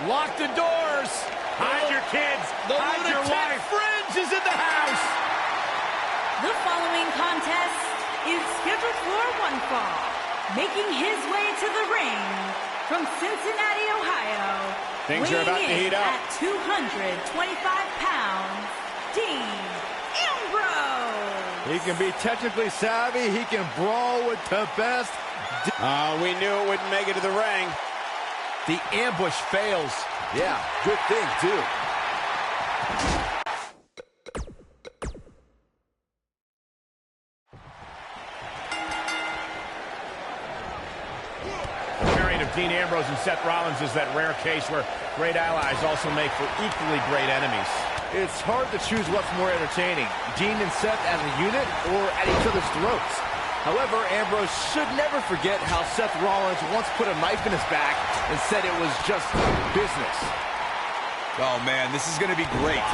Lock the doors. Hide your kids. Hide your wife. Fringe is in the house. The following contest is scheduled for one fall. Making his way to the ring from Cincinnati, Ohio. Things are about to heat up. At 225 pounds, Dean Ambrose. He can be technically savvy. He can brawl with the best. We knew it wouldn't make it to the ring. The ambush fails. Yeah, good thing, too. The pairing of Dean Ambrose and Seth Rollins is that rare case where great allies also make for equally great enemies. It's hard to choose what's more entertaining, Dean and Seth as a unit or at each other's throats. However, Ambrose should never forget how Seth Rollins once put a knife in his back and said it was just business. Oh, man, this is going to be great.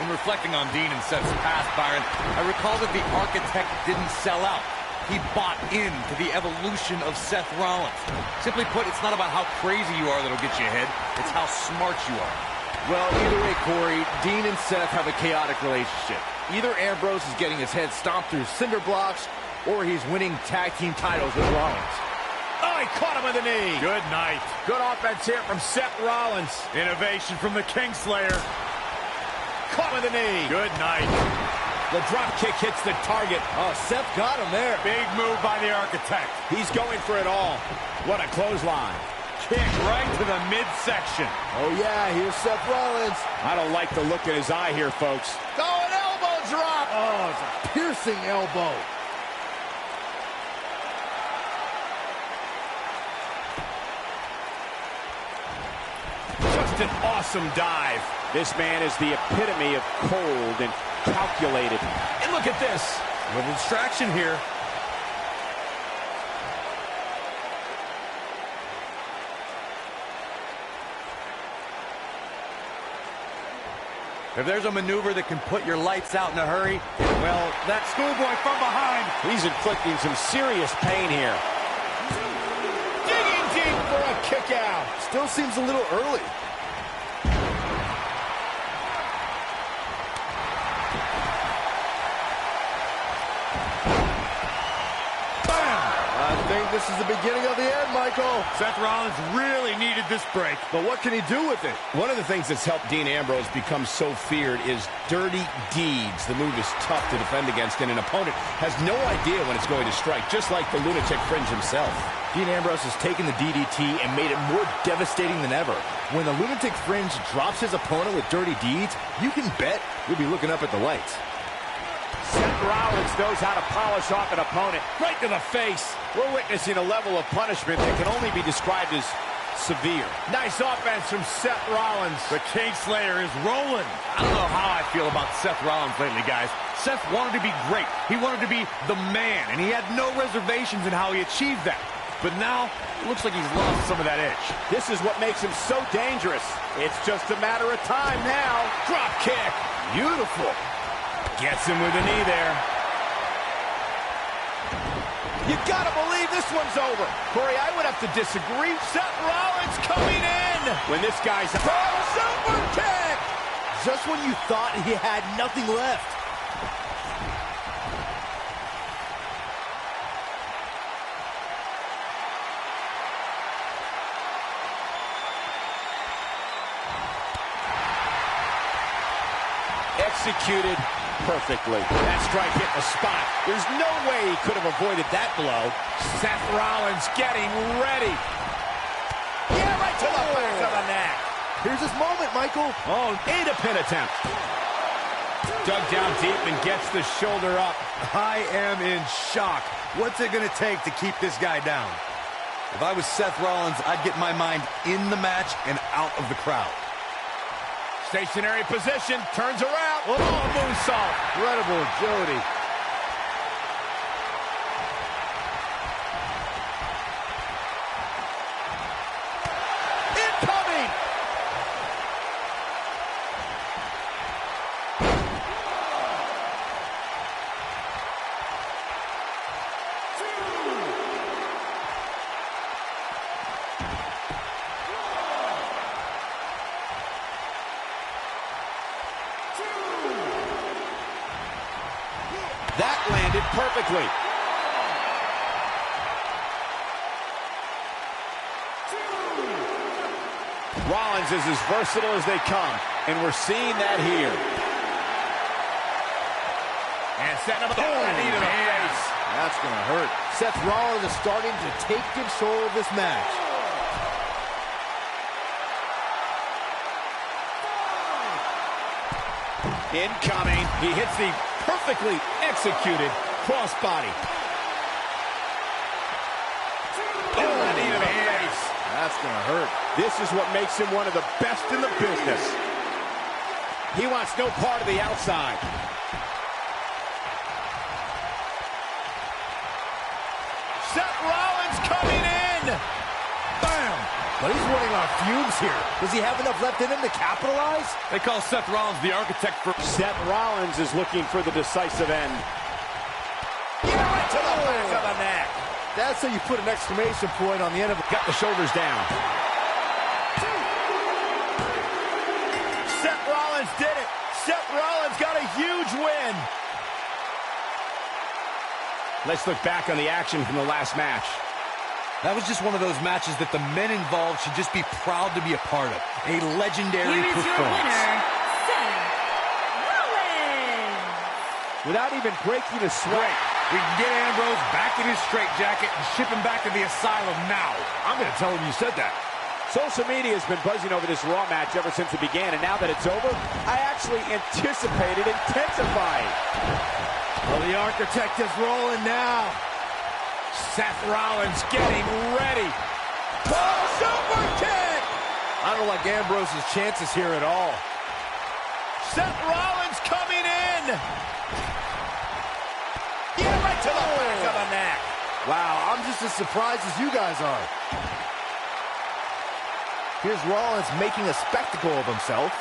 When reflecting on Dean and Seth's past, Byron, I recall that the Architect didn't sell out. He bought into the evolution of Seth Rollins. Simply put, it's not about how crazy you are that'll get you ahead. It's how smart you are. Well, either way, Corey, Dean and Seth have a chaotic relationship. Either Ambrose is getting his head stomped through cinder blocks, or he's winning tag team titles with Rollins. Oh, he caught him with a knee. Good night. Good offense here from Seth Rollins. Innovation from the Kingslayer. Caught with a knee. Good night. The drop kick hits the target. Oh, Seth got him there. Big move by the Architect. He's going for it all. What a clothesline. Kick right to the midsection. Oh, yeah, here's Seth Rollins. I don't like the look in his eye here, folks. Oh, an elbow drop. Oh, it's a piercing elbow. Just an awesome dive. This man is the epitome of cold and calculated. And look at this. A little distraction here. If there's a maneuver that can put your lights out in a hurry, well, that schoolboy from behind. He's inflicting some serious pain here. Digging deep for a kick out. Still seems a little early. I think this is the beginning of the end, Michael. Seth Rollins really needed this break. But what can he do with it? One of the things that's helped Dean Ambrose become so feared is dirty deeds. The move is tough to defend against, and an opponent has no idea when it's going to strike, just like the lunatic Fringe himself. Dean Ambrose has taken the DDT and made it more devastating than ever. When the lunatic Fringe drops his opponent with dirty deeds, you can bet we'll be looking up at the lights. Seth Rollins knows how to polish off an opponent right to the face. We're witnessing a level of punishment that can only be described as severe. Nice offense from Seth Rollins. The Kingslayer is rolling. I don't know how I feel about Seth Rollins lately, guys. Seth wanted to be great. He wanted to be the man, and he had no reservations in how he achieved that. But now, it looks like he's lost some of that edge. This is what makes him so dangerous. It's just a matter of time now. Drop kick. Beautiful. Gets him with a knee there. You gotta believe this one's over. Corey, I would have to disagree. Seth Rollins coming in. When this guy's Super kick! Just when you thought he had nothing left. executed perfectly. That strike hit the spot. There's no way he could have avoided that blow. Seth Rollins getting ready. Yeah, right to the back of the neck. Here's his moment, Michael. Oh, ain't a pin attempt. Dug down deep and gets the shoulder up. I am in shock. What's it going to take to keep this guy down? If I was Seth Rollins, I'd get my mind in the match and out of the crowd. Stationary position, turns around. Oh, moonsault. Incredible agility. Incoming! perfectly. Rollins is as versatile as they come, and we're seeing that here. And setting up a knee to the face. That's going to hurt. Seth Rollins is starting to take control of this match. Incoming. He hits the perfectly executed crossbody. Oh, knee to the face. That's going to hurt. This is what makes him one of the best in the business. He wants no part of the outside. Seth Rollins coming in. Bam! But he's running on fumes here. Does he have enough left in him to capitalize? They call Seth Rollins the architect for... Seth Rollins is looking for the decisive end. Yeah, right to the back of the neck. That's how you put an exclamation point on the end of it. Got the shoulders down. Seth Rollins did it. Seth Rollins got a huge win. Let's look back on the action from the last match. That was just one of those matches that the men involved should just be proud to be a part of. A legendary Here is your performance. winner, Seth Rollins. Without even breaking a sweat. We can get Ambrose back in his straitjacket and ship him back to the asylum now. I'm going to tell him you said that. Social media has been buzzing over this Raw match ever since it began, and now that it's over, I actually anticipated intensifying. Well, the architect is rolling now. Seth Rollins getting ready. Oh, super kick! I don't like Ambrose's chances here at all. Seth Rollins coming in. Yeah, right to the back of the neck. Wow, I'm just as surprised as you guys are. Here's Rollins making a spectacle of himself.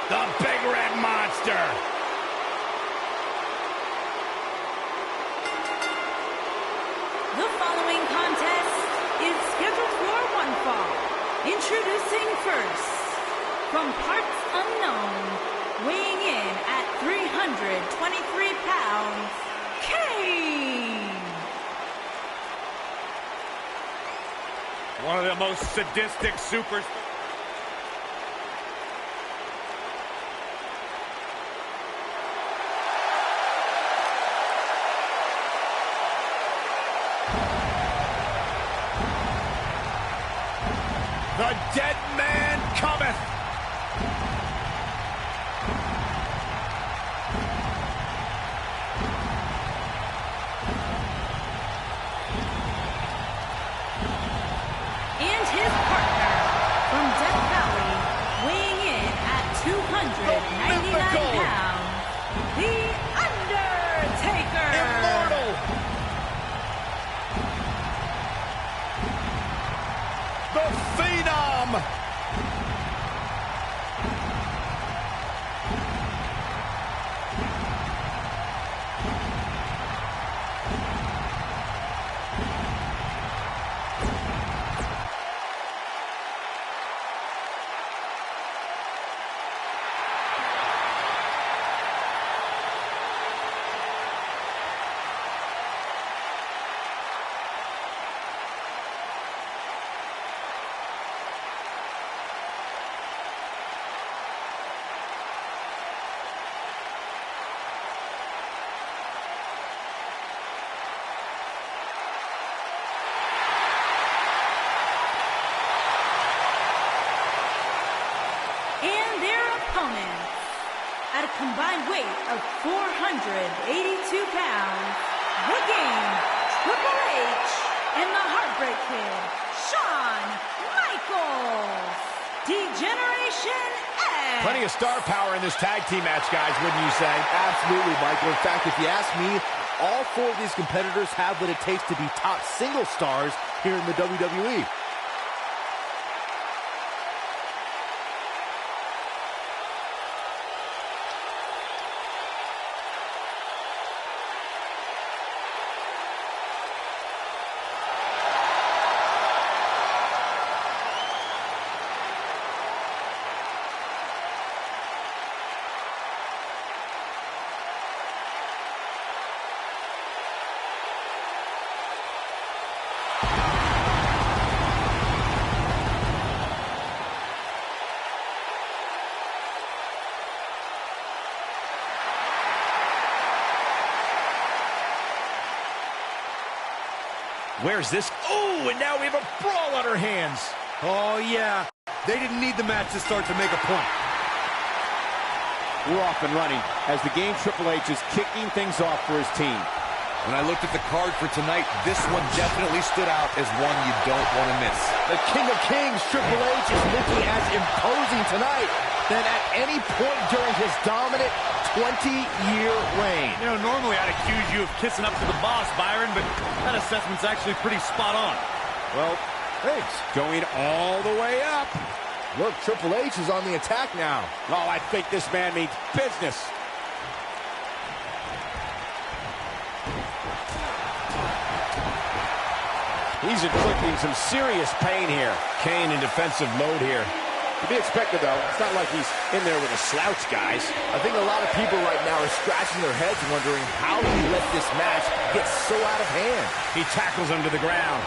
The Big Red Monster. The following contest is scheduled for one fall. Introducing first, from parts unknown, weighing in at 323 pounds, Kane. One of the most sadistic supers. The dead man cometh. And his partner from Death Valley, weighing in at 299 pounds, The Undertaker. Immortal. The Phenom. And their opponents, at a combined weight of 482 pounds, the Game, Triple H, and the Heartbreak Kid, Shawn Michaels. Degeneration X. Plenty of star power in this tag team match, guys, wouldn't you say? Absolutely, Michael. In fact, if you ask me, all four of these competitors have what it takes to be top single stars here in the WWE. Where's this? Oh, and now we have a brawl on our hands. Oh, yeah. They didn't need the match to start to make a point. We're off and running as the Game Triple H is kicking things off for his team. When I looked at the card for tonight, this one definitely stood out as one you don't want to miss. The King of Kings, Triple H, is looking as imposing tonight than at any point during his dominant 20-year reign. You know, normally I'd accuse you of kissing up to the boss, Byron, but that assessment's actually pretty spot on. Well, thanks. Going all the way up. Look, Triple H is on the attack now. Oh, I think this man means business. He's inflicting some serious pain here. Kane in defensive mode here. To be expected, though. It's not like he's in there with a slouch, guys. I think a lot of people right now are scratching their heads wondering how he let this match get so out of hand. He tackles him to the ground.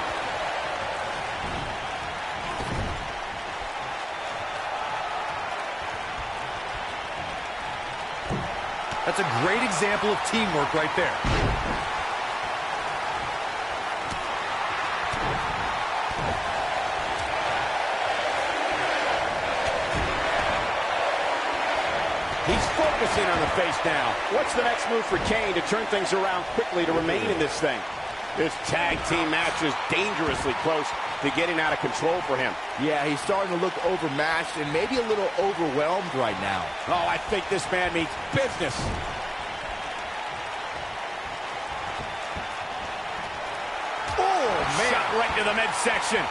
That's a great example of teamwork right there. He's focusing on the face now. What's the next move for Kane to turn things around quickly to remain in this thing? This tag team match is dangerously close to getting out of control for him. Yeah, he's starting to look overmatched and maybe a little overwhelmed right now. Oh, I think this man means business. Oh, man. Shot right to the midsection.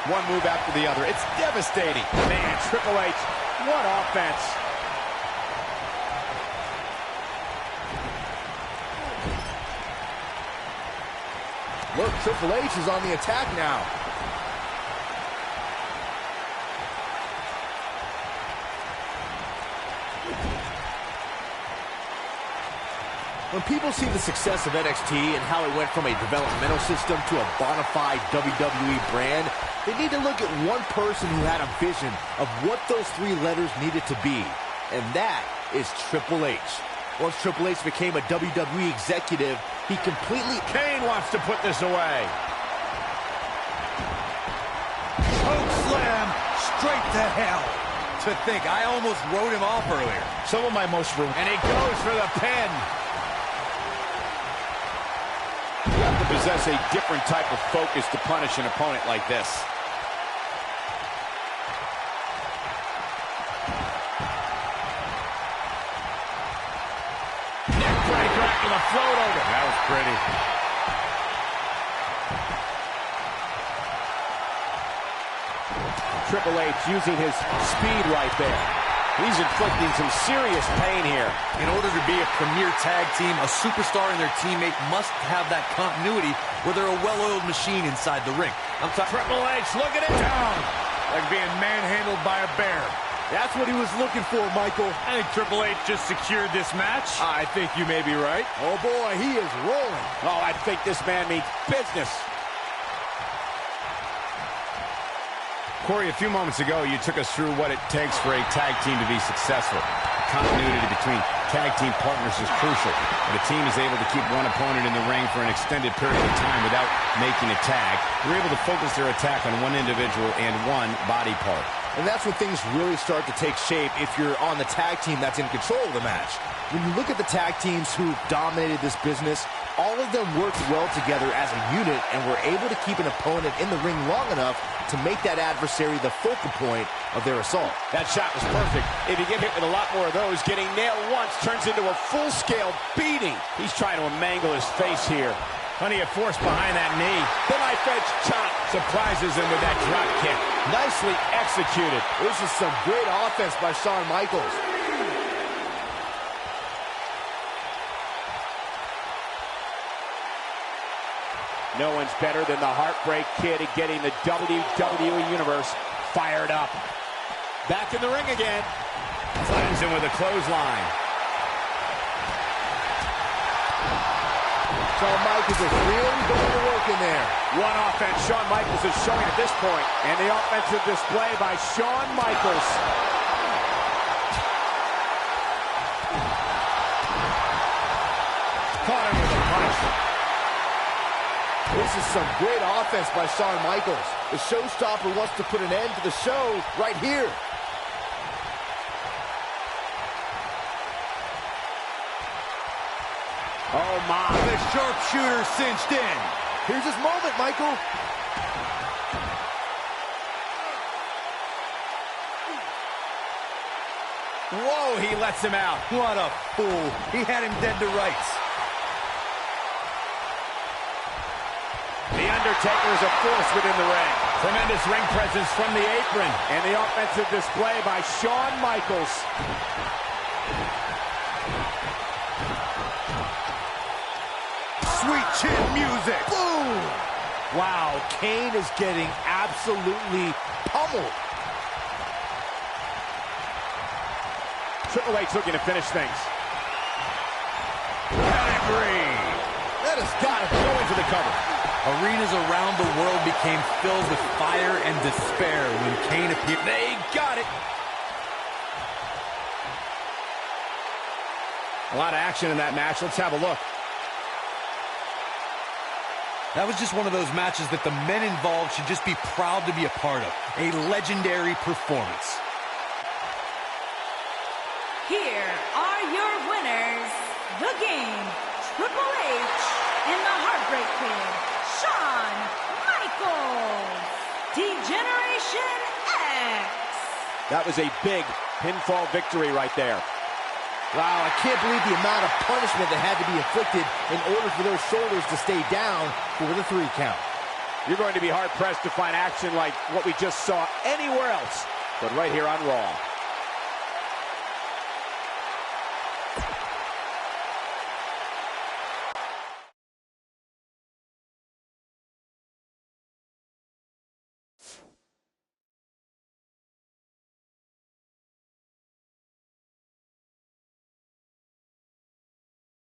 one move after the other. It's devastating. Man, Triple H, what offense. Look, Triple H is on the attack now. When people see the success of NXT and how it went from a developmental system to a bona fide WWE brand, they need to look at one person who had a vision of what those three letters needed to be, and that is Triple H. Once Triple H became a WWE executive, he completely... Kane wants to put this away. Choke slam straight to hell. To think, I almost wrote him off earlier. Some of my most... And he goes for the pin. You have to possess a different type of focus to punish an opponent like this. Neckbreaker after the float over. That was pretty. Triple H using his speed right there. He's inflicting some serious pain here. In order to be a premier tag team, a superstar and their teammate must have that continuity where they're a well-oiled machine inside the ring. Triple H, look at it down. Like being manhandled by a bear. That's what he was looking for, Michael. I think Triple H just secured this match. I think you may be right. Oh, boy, he is rolling. Oh, I think this man means business. Corey, a few moments ago, you took us through what it takes for a tag team to be successful. Continuity between tag team partners is crucial. When a team is able to keep one opponent in the ring for an extended period of time without making a tag, they're able to focus their attack on one individual and one body part. And that's when things really start to take shape if you're on the tag team that's in control of the match. When you look at the tag teams who dominated this business, all of them worked well together as a unit and were able to keep an opponent in the ring long enough to make that adversary the focal point of their assault. That shot was perfect. If you get hit with a lot more of those, getting nailed once turns into a full-scale beating. He's trying to mangle his face here. Plenty of force behind that knee. The knife edge chop Surprises him with that drop kick. nicely executed. This is some great offense by Shawn Michaels. No one's better than the Heartbreak Kid at getting the WWE Universe fired up. Back in the ring again. Flattens him with a clothesline. Shawn Michaels is really going to work in there. One offense Shawn Michaels is showing at this point. And the offensive display by Shawn Michaels. Caught him with a punch. This is some great offense by Shawn Michaels. The showstopper wants to put an end to the show right here. Oh, my. The sharpshooter cinched in. Here's his moment, Michael. Whoa, he lets him out. What a fool. He had him dead to rights. The Undertaker is a force within the ring. Tremendous ring presence from the apron. And the offensive display by Shawn Michaels. Sweet chin music. Boom! Wow, Kane is getting absolutely pummeled. Triple H looking to finish things. Pedigree. That has got to go into the cover. Arenas around the world became filled with fire and despair when Kane appeared. They got it. A lot of action in that match. Let's have a look. That was just one of those matches that the men involved should just be proud to be a part of. A legendary performance. Here are your winners, The Game, Triple H, and the Heartbreak Kid, Shawn Michaels, D-Generation X. That was a big pinfall victory right there. Wow, I can't believe the amount of punishment that had to be inflicted in order for those shoulders to stay down for the 3 count. You're going to be hard-pressed to find action like what we just saw anywhere else, but right here on Raw.